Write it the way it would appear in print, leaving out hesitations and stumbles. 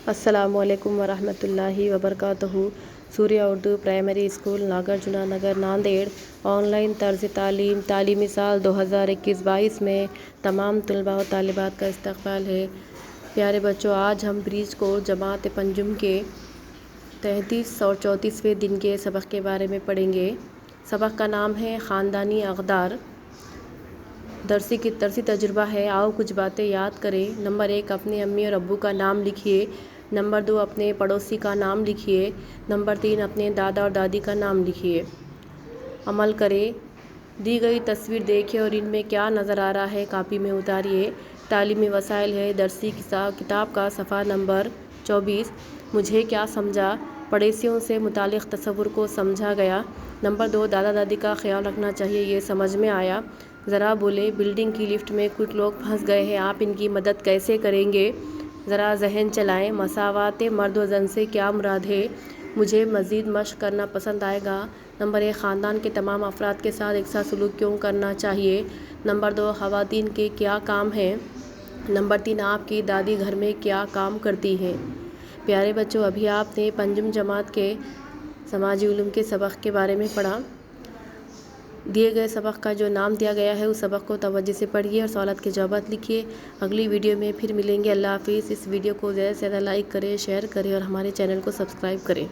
السلام علیکم ورحمۃ اللہ وبرکاتہ۔ Surya Urdu primary school Nagarjuna Nagar Nanded online طرز تعلیم تعلیمی سال 2021-22 میں تمام طلباء و طالبات کا استقبال ہے۔ پیارے بچوں، آج ہم بریج کورس جماعت پنجم کے 33 اور 34ویں دن کے سبق کے بارے میں پڑھیں گے۔ سبق کا نام ہے خاندانی اقدار۔ درسی تجربہ ہے، آؤ کچھ باتیں یاد کریں۔ نمبر 1، اپنے امی اور ابو کا نام لکھیے۔ نمبر 2، اپنے پڑوسی کا نام لکھیے۔ نمبر 3، اپنے دادا اور دادی کا نام لکھیے۔ عمل کریں۔ دی گئی تصویر دیکھیں اور ان میں کیا نظر آ رہا ہے کاپی میں اتاریے۔ تعلیمی وسائل ہے، درسی کتاب کا صفحہ نمبر 24۔ مجھے کیا سمجھا؟ پڑوسیوں سے متعلق تصور کو سمجھا گیا۔ نمبر 2، دادا دادی کا خیال رکھنا چاہیے، یہ سمجھ میں آیا۔ ذرا بولیں، بلڈنگ کی لفٹ میں کچھ لوگ پھنس گئے ہیں، آپ ان کی مدد کیسے کریں گے؟ ذرا ذہن چلائیں۔ مساوات مرد و زن سے کیا مراد ہے؟ مجھے مزید مشق کرنا پسند آئے گا۔ نمبر 1، خاندان کے تمام افراد کے ساتھ یکساں سلوک کیوں کرنا چاہیے؟ نمبر 2، خواتین کے کیا کام ہیں؟ نمبر 3، آپ کی دادی گھر میں کیا کام کرتی ہیں؟ پیارے بچوں، ابھی آپ نے پنجم جماعت کے سماجی علوم کے سبق کے بارے میں پڑھا۔ دیے گئے سبق کا جو نام دیا گیا ہے اس سبق کو توجہ سے پڑھیے اور سوالات کے جوابات لکھیے۔ اگلی ویڈیو میں پھر ملیں گے۔ اللہ حافظ۔ اس ویڈیو کو زیادہ سے زیادہ لائک کریں، شیئر کریں اور ہمارے چینل کو سبسکرائب کریں۔